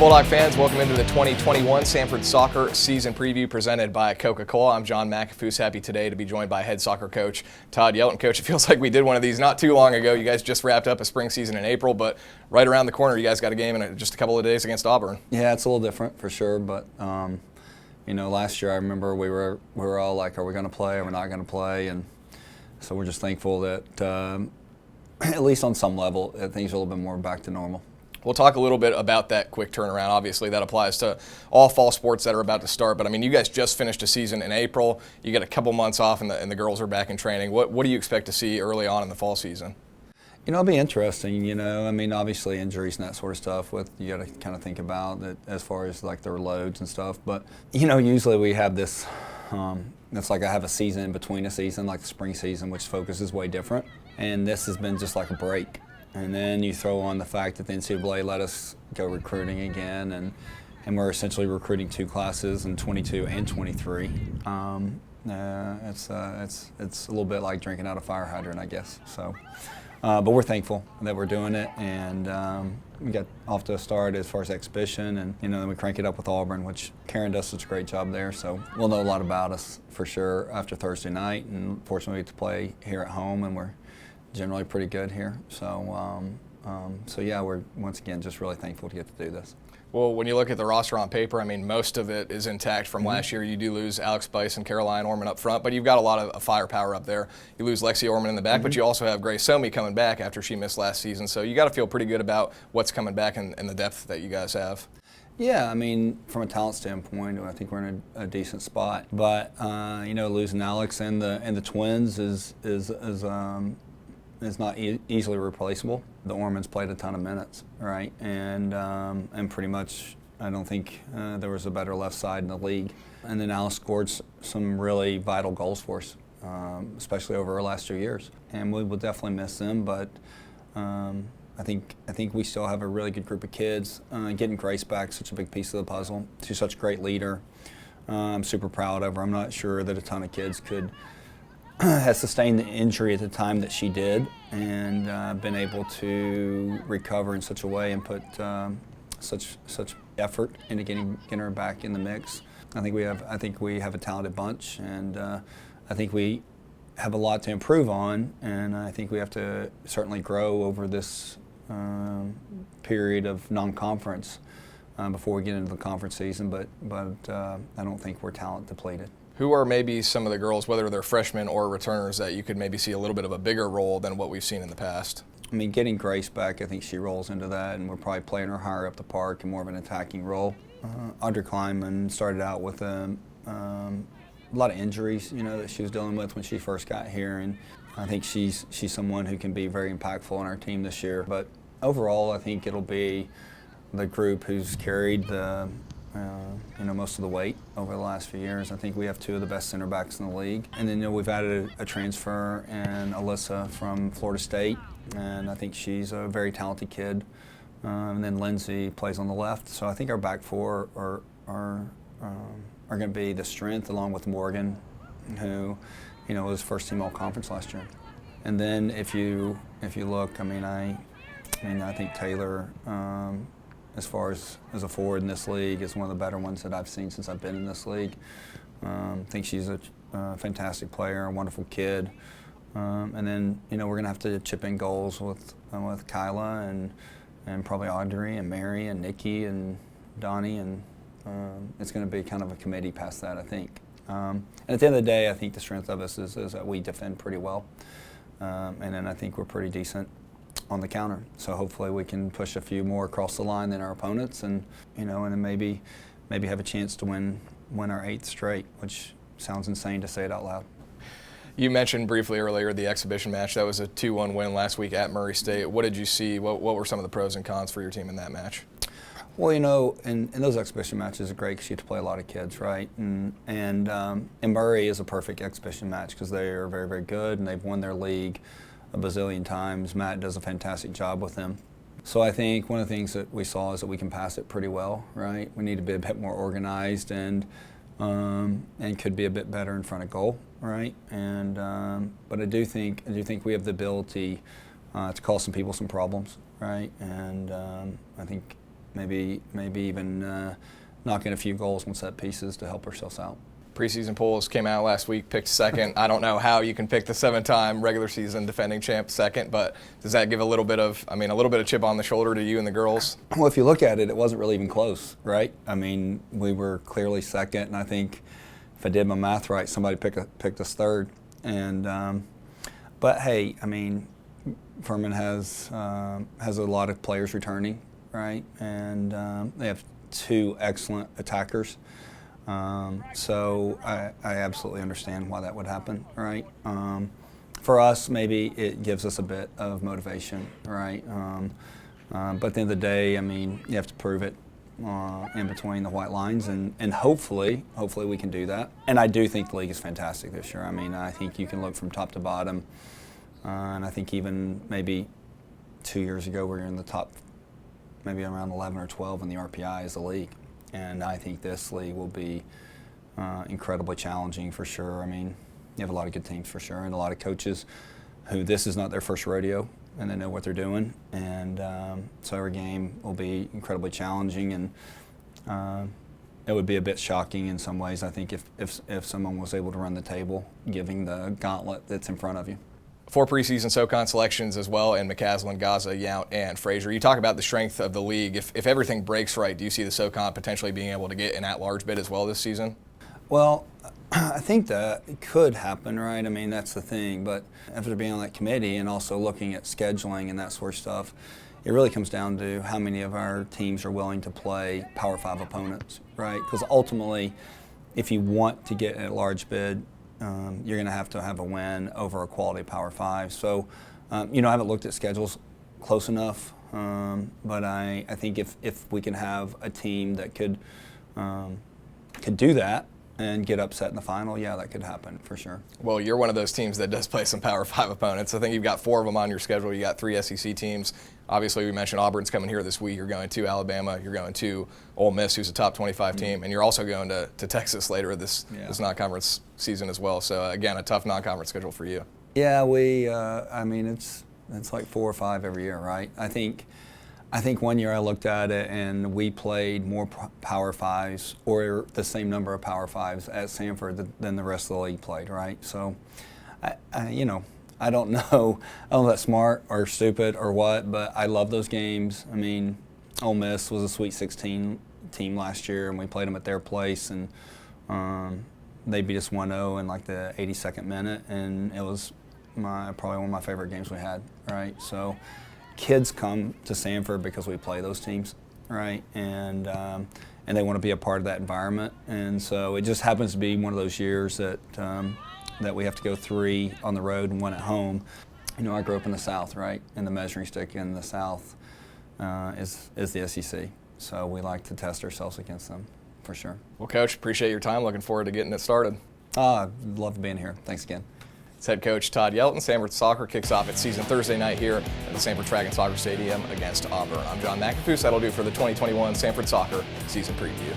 Bulldog fans, welcome into the 2021 Samford Soccer Season Preview presented by Coca-Cola. I'm John McAfoose, happy today to be joined by head soccer coach Todd Yelton. Coach, it feels like we did one of these not too long ago. You guys just wrapped up a spring season in April, but right around the corner, you guys got a game in just a couple of days against Auburn. Yeah, it's a little different for sure, but last year I remember we were all like, are we going to play? Are we not going to play? And so we're just thankful that at least on some level, things are a little bit more back to normal. We'll talk a little bit about that quick turnaround. Obviously, that applies to all fall sports that are about to start. But, I mean, you guys just finished a season in April. You get a couple months off, and the girls are back in training. What do you expect to see early on in the fall season? It'll be interesting, obviously injuries and that sort of stuff you got to kind of think about that as far as like their loads and stuff. But, usually we have this, it's like I have a season in between a season, like the spring season, which focuses way different. And this has been just like a break. And then you throw on the fact that the NCAA let us go recruiting again, and we're essentially recruiting two classes in 22 and 23. It's a little bit like drinking out of a fire hydrant, I guess. So, but we're thankful that we're doing it, and we got off to a start as far as exhibition, and then we crank it up with Auburn, which Karen does such a great job there. So we'll know a lot about us for sure after Thursday night, and fortunately we get to play here at home, and we're generally pretty good here. So yeah, we're once again just really thankful to get to do this. Well, when you look at the roster on paper, I mean, most of it is intact from last year. You do lose Alex Bice and Caroline Orman up front, but you've got a lot of firepower up there. You lose Lexi Orman in the back, but you also have Grace Somi coming back after she missed last season. So you got to feel pretty good about what's coming back and the depth that you guys have. Yeah, I mean, from a talent standpoint, I think we're in a decent spot. But losing Alex and the twins is not easily replaceable. The Ormans played a ton of minutes, right? And pretty much, I don't think there was a better left side in the league. And then Alice scored some really vital goals for us, especially over our last 2 years. And we will definitely miss them, but I think we still have a really good group of kids. Getting Grace back is such a big piece of the puzzle. She's such a great leader. I'm super proud of her. I'm not sure that a ton of kids has sustained the injury at the time that she did, and been able to recover in such a way and put such effort into getting her back in the mix. I think we have a talented bunch, and I think we have a lot to improve on, and I think we have to certainly grow over this period of non-conference before we get into the conference season. But I don't think we're talent depleted. Who are maybe some of the girls, whether they're freshmen or returners, that you could maybe see a little bit of a bigger role than what we've seen in the past? I mean, getting Grace back, I think she rolls into that, and we're probably playing her higher up the park and more of an attacking role. Audrey Kleinman started out with a lot of injuries, that she was dealing with when she first got here, and I think she's someone who can be very impactful on our team this year. But overall, I think it'll be the group who's carried the most of the weight over the last few years. I think we have two of the best center backs in the league. And then we've added a transfer in Alyssa from Florida State, and I think she's a very talented kid. And then Lindsay plays on the left. So I think our back four are going to be the strength, along with Morgan, who was first team all conference last year. And then if you look, I think Taylor, as far as a forward in this league, is one of the better ones that I've seen since I've been in this league. I think she's a fantastic player, a wonderful kid. And then, we're going to have to chip in goals with Kyla and probably Audrey and Mary and Nikki and Donnie, and it's going to be kind of a committee past that, I think. And at the end of the day, I think the strength of us is that we defend pretty well. And then I think we're pretty decent on the counter. So hopefully we can push a few more across the line than our opponents, and then maybe have a chance to win our 8th straight, which sounds insane to say it out loud. You mentioned briefly earlier the exhibition match. That was a 2-1 win last week at Murray State. What did you see? What were some of the pros and cons for your team in that match? Well, and those exhibition matches are great because you get to play a lot of kids, right? And Murray is a perfect exhibition match because they are very, very good, and they've won their league a bazillion times. Matt does a fantastic job with them. So I think one of the things that we saw is that we can pass it pretty well, right? We need to be a bit more organized and could be a bit better in front of goal, right? But I do think we have the ability to cause some people some problems, right? And I think maybe even knocking a few goals on set pieces to help ourselves out. Preseason polls came out last week, picked second. I don't know how you can pick the 7-time regular season defending champ second, but does that give a little bit of chip on the shoulder to you and the girls? Well, if you look at it, it wasn't really even close, right? I mean, we were clearly second, and I think if I did my math right, somebody picked us third. And but hey, I mean, Furman has a lot of players returning, right? And they have 2 excellent attackers. So I absolutely understand why that would happen, right? For us, maybe it gives us a bit of motivation, right? But at the end of the day, I mean, you have to prove it in between the white lines, and hopefully we can do that. And I do think the league is fantastic this year. I mean, I think you can look from top to bottom, and I think even maybe 2 years ago we were in the top, maybe around 11 or 12 in the RPI as a league. And I think this league will be incredibly challenging for sure. I mean, you have a lot of good teams for sure, and a lot of coaches who this is not their first rodeo, and they know what they're doing. And so every game will be incredibly challenging, and it would be a bit shocking in some ways, I think, if someone was able to run the table, giving the gauntlet that's in front of you. 4 preseason SoCon selections as well in McCaslin, Gaza, Yount, and Frazier. You talk about the strength of the league. If everything breaks right, do you see the SoCon potentially being able to get an at-large bid as well this season? Well, I think that it could happen, right? I mean, that's the thing. But after being on that committee and also looking at scheduling and that sort of stuff, it really comes down to how many of our teams are willing to play Power 5 opponents, right? Because ultimately, if you want to get an at-large bid, you're going to have a win over a quality Power 5. So, I haven't looked at schedules close enough, but I think if we can have a team that could do that and get upset in the final, yeah, that could happen for sure. Well, you're one of those teams that does play some Power 5 opponents. I think you've got 4 of them on your schedule. You got 3 SEC teams. Obviously, we mentioned Auburn's coming here this week. You're going to Alabama. You're going to Ole Miss, who's a top 25 team. And you're also going to Texas later this non-conference season as well. So, again, a tough non-conference schedule for you. Yeah, it's like 4 or 5 every year, right? I think one year I looked at it and we played more Power 5s or the same number of Power 5s at Samford than the rest of the league played, right? So, I don't know if that's smart or stupid or what, but I love those games. I mean, Ole Miss was a Sweet 16 team last year, and we played them at their place, and they beat us 1-0 in like the 82nd minute, and it was probably one of my favorite games we had, right? So kids come to Samford because we play those teams, right? And they want to be a part of that environment, and so it just happens to be one of those years that we have to go 3 on the road and 1 at home. I grew up in the South, right? And the measuring stick in the South is the SEC. So we like to test ourselves against them, for sure. Well, Coach, appreciate your time. Looking forward to getting it started. Love being here. Thanks again. It's head coach Todd Yelton. Samford soccer kicks off its season Thursday night here at the Samford Track and Soccer Stadium against Auburn. I'm John McAfee. That'll do for the 2021 Samford Soccer season preview.